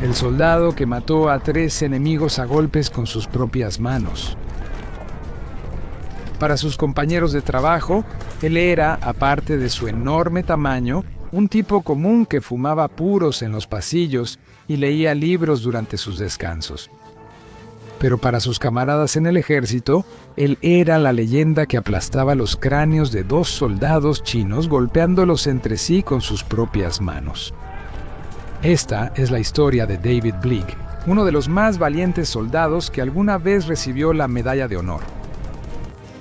el soldado que mató a 3 enemigos a golpes con sus propias manos. Para sus compañeros de trabajo, él era, aparte de su enorme tamaño, un tipo común que fumaba puros en los pasillos y leía libros durante sus descansos. Pero para sus camaradas en el ejército, él era la leyenda que aplastaba los cráneos de 2 soldados chinos golpeándolos entre sí con sus propias manos. Esta es la historia de David Blick, uno de los más valientes soldados que alguna vez recibió la Medalla de Honor.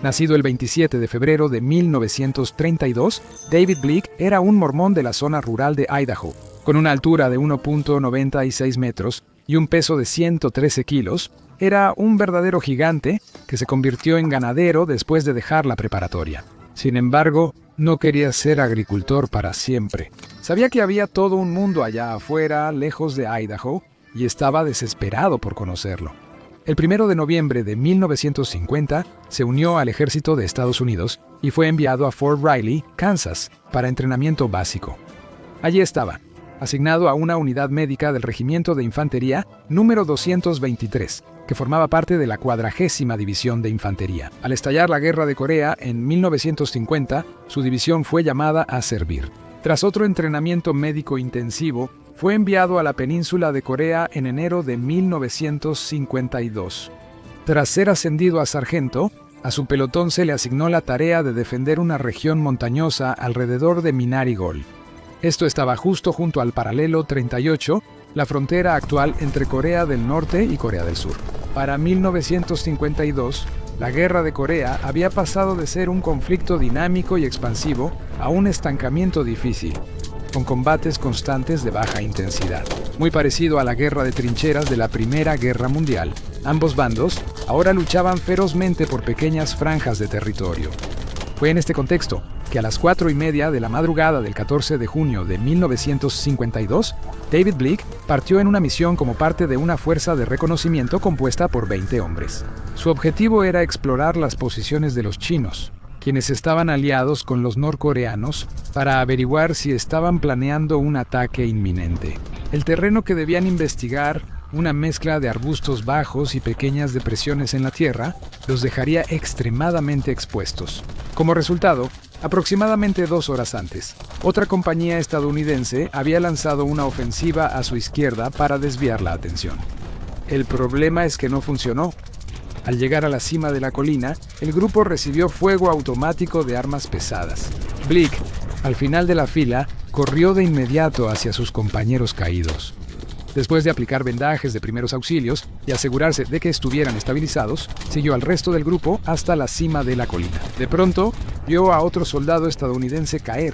Nacido el 27 de febrero de 1932, David Blick era un mormón de la zona rural de Idaho. Con una altura de 1.96 metros y un peso de 113 kilos, era un verdadero gigante que se convirtió en ganadero después de dejar la preparatoria. Sin embargo, no quería ser agricultor para siempre. Sabía que había todo un mundo allá afuera, lejos de Idaho, y estaba desesperado por conocerlo. El 1 de noviembre de 1950 se unió al ejército de Estados Unidos y fue enviado a Fort Riley, Kansas, para entrenamiento básico. Allí estaba, asignado a una unidad médica del Regimiento de Infantería número 223, que formaba parte de la 40ª División de Infantería. Al estallar la Guerra de Corea en 1950, su división fue llamada a servir. Tras otro entrenamiento médico intensivo, fue enviado a la península de Corea en enero de 1952. Tras ser ascendido a sargento, a su pelotón se le asignó la tarea de defender una región montañosa alrededor de Minari-Gol. Esto estaba justo junto al paralelo 38, la frontera actual entre Corea del Norte y Corea del Sur. Para 1952, la Guerra de Corea había pasado de ser un conflicto dinámico y expansivo a un estancamiento difícil, con combates constantes de baja intensidad. Muy parecido a la guerra de trincheras de la Primera Guerra Mundial, ambos bandos ahora luchaban ferozmente por pequeñas franjas de territorio. Fue en este contexto que a las 4:30 de la madrugada del 14 de junio de 1952, David Blick partió en una misión como parte de una fuerza de reconocimiento compuesta por 20 hombres. Su objetivo era explorar las posiciones de los chinos, quienes estaban aliados con los norcoreanos, para averiguar si estaban planeando un ataque inminente. El terreno que debían investigar, una mezcla de arbustos bajos y pequeñas depresiones en la tierra, los dejaría extremadamente expuestos. Como resultado, aproximadamente 2 horas antes, otra compañía estadounidense había lanzado una ofensiva a su izquierda para desviar la atención. El problema es que no funcionó. Al llegar a la cima de la colina, el grupo recibió fuego automático de armas pesadas. Blick, al final de la fila, corrió de inmediato hacia sus compañeros caídos. Después de aplicar vendajes de primeros auxilios y asegurarse de que estuvieran estabilizados, siguió al resto del grupo hasta la cima de la colina. De pronto, vio a otro soldado estadounidense caer.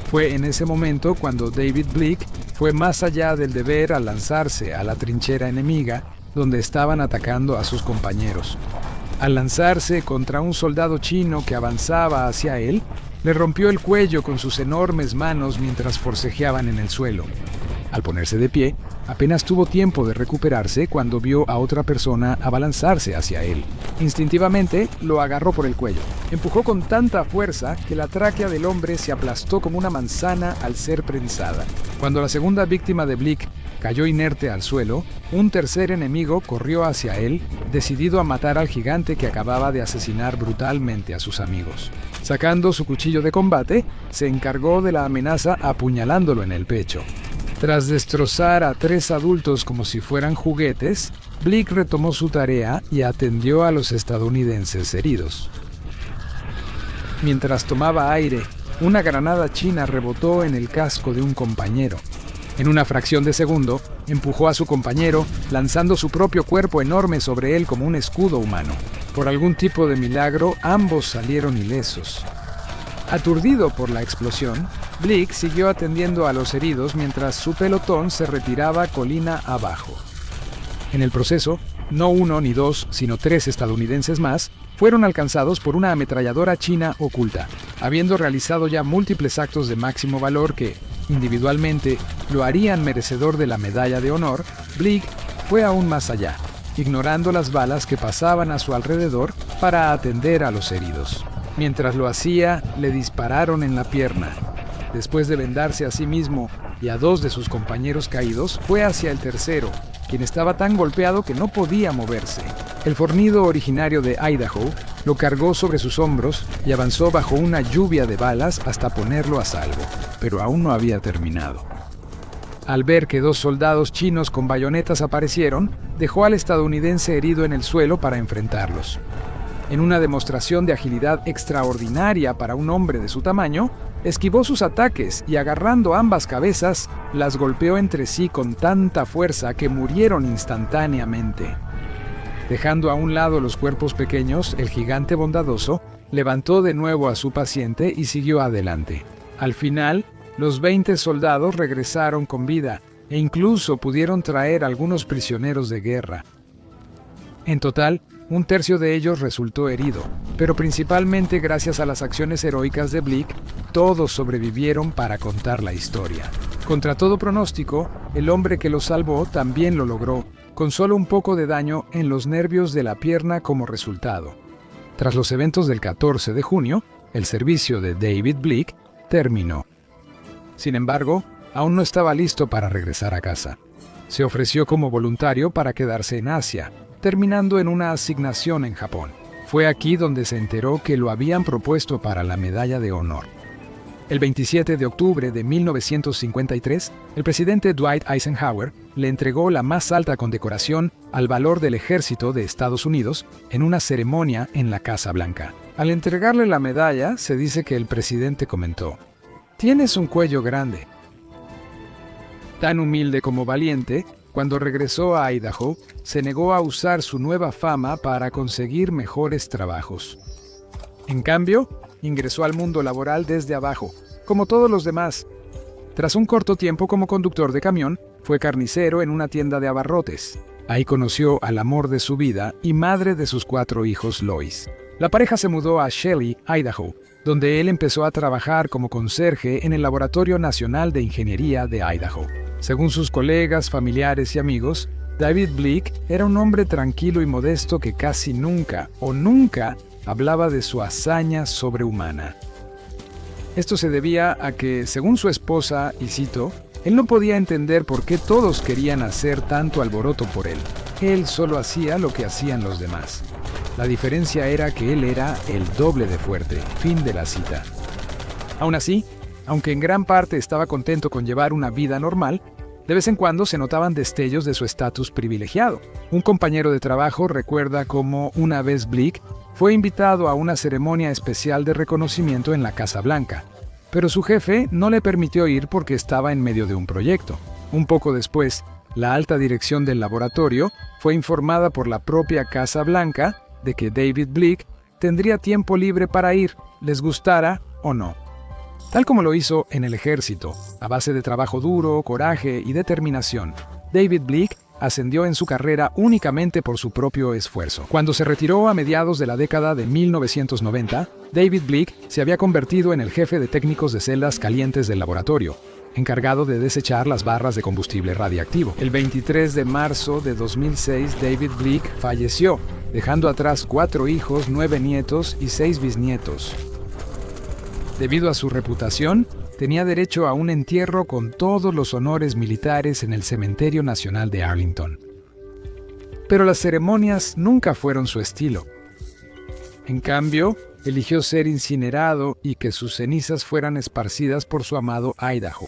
Fue en ese momento cuando David Blick fue más allá del deber al lanzarse a la trinchera enemiga, donde estaban atacando a sus compañeros. Al lanzarse contra un soldado chino que avanzaba hacia él, le rompió el cuello con sus enormes manos mientras forcejeaban en el suelo. Al ponerse de pie, apenas tuvo tiempo de recuperarse cuando vio a otra persona abalanzarse hacia él. Instintivamente, lo agarró por el cuello. Empujó con tanta fuerza que la tráquea del hombre se aplastó como una manzana al ser prensada. Cuando la segunda víctima de Blick cayó inerte al suelo, un tercer enemigo corrió hacia él, decidido a matar al gigante que acababa de asesinar brutalmente a sus amigos. Sacando su cuchillo de combate, se encargó de la amenaza apuñalándolo en el pecho. Tras destrozar a 3 adultos como si fueran juguetes, Blick retomó su tarea y atendió a los estadounidenses heridos. Mientras tomaba aire, una granada china rebotó en el casco de un compañero. En una fracción de segundo, empujó a su compañero, lanzando su propio cuerpo enorme sobre él como un escudo humano. Por algún tipo de milagro, ambos salieron ilesos. Aturdido por la explosión, Blick siguió atendiendo a los heridos mientras su pelotón se retiraba colina abajo. En el proceso, no 1 ni 2, sino 3 estadounidenses más fueron alcanzados por una ametralladora china oculta, habiendo realizado ya múltiples actos de máximo valor que, individualmente, lo harían merecedor de la Medalla de Honor. Blick fue aún más allá, ignorando las balas que pasaban a su alrededor para atender a los heridos. Mientras lo hacía, le dispararon en la pierna. Después de vendarse a sí mismo y a 2 de sus compañeros caídos, fue hacia el tercero, quien estaba tan golpeado que no podía moverse. El fornido originario de Idaho lo cargó sobre sus hombros y avanzó bajo una lluvia de balas hasta ponerlo a salvo, pero aún no había terminado. Al ver que 2 soldados chinos con bayonetas aparecieron, dejó al estadounidense herido en el suelo para enfrentarlos. En una demostración de agilidad extraordinaria para un hombre de su tamaño, esquivó sus ataques y agarrando ambas cabezas, las golpeó entre sí con tanta fuerza que murieron instantáneamente. Dejando a un lado los cuerpos pequeños, el gigante bondadoso levantó de nuevo a su paciente y siguió adelante. Al final, los 20 soldados regresaron con vida e incluso pudieron traer algunos prisioneros de guerra. En total, 1/3 de ellos resultó herido, pero principalmente gracias a las acciones heroicas de Blick, todos sobrevivieron para contar la historia. Contra todo pronóstico, el hombre que los salvó también lo logró, con solo un poco de daño en los nervios de la pierna como resultado. Tras los eventos del 14 de junio, el servicio de David Blick terminó. Sin embargo, aún no estaba listo para regresar a casa. Se ofreció como voluntario para quedarse en Asia, terminando en una asignación en Japón. Fue aquí donde se enteró que lo habían propuesto para la Medalla de Honor. El 27 de octubre de 1953, el presidente Dwight Eisenhower le entregó la más alta condecoración al valor del ejército de Estados Unidos en una ceremonia en la Casa Blanca. Al entregarle la medalla, se dice que el presidente comentó: «Tienes un cuello grande». Tan humilde como valiente, cuando regresó a Idaho, se negó a usar su nueva fama para conseguir mejores trabajos. En cambio, ingresó al mundo laboral desde abajo, como todos los demás. Tras un corto tiempo como conductor de camión, fue carnicero en una tienda de abarrotes. Ahí conoció al amor de su vida y madre de sus 4 hijos, Lois. La pareja se mudó a Shelley, Idaho, donde él empezó a trabajar como conserje en el Laboratorio Nacional de Ingeniería de Idaho. Según sus colegas, familiares y amigos, David Blick era un hombre tranquilo y modesto que casi nunca hablaba de su hazaña sobrehumana. Esto se debía a que, según su esposa, y cito, él no podía entender por qué todos querían hacer tanto alboroto por él. Él solo hacía lo que hacían los demás. La diferencia era que él era el doble de fuerte. Fin de la cita. Aún así, aunque en gran parte estaba contento con llevar una vida normal, de vez en cuando se notaban destellos de su estatus privilegiado. Un compañero de trabajo recuerda cómo una vez Blick fue invitado a una ceremonia especial de reconocimiento en la Casa Blanca, pero su jefe no le permitió ir porque estaba en medio de un proyecto. Un poco después, la alta dirección del laboratorio fue informada por la propia Casa Blanca de que David Blick tendría tiempo libre para ir, les gustara o no. Tal como lo hizo en el ejército, a base de trabajo duro, coraje y determinación, David Blick ascendió en su carrera únicamente por su propio esfuerzo. Cuando se retiró a mediados de la década de 1990, David Blick se había convertido en el jefe de técnicos de celdas calientes del laboratorio, encargado de desechar las barras de combustible radiactivo. El 23 de marzo de 2006, David Blick falleció, dejando atrás 4 hijos, 9 nietos y 6 bisnietos. Debido a su reputación, tenía derecho a un entierro con todos los honores militares en el Cementerio Nacional de Arlington. Pero las ceremonias nunca fueron su estilo. En cambio, eligió ser incinerado y que sus cenizas fueran esparcidas por su amado Idaho.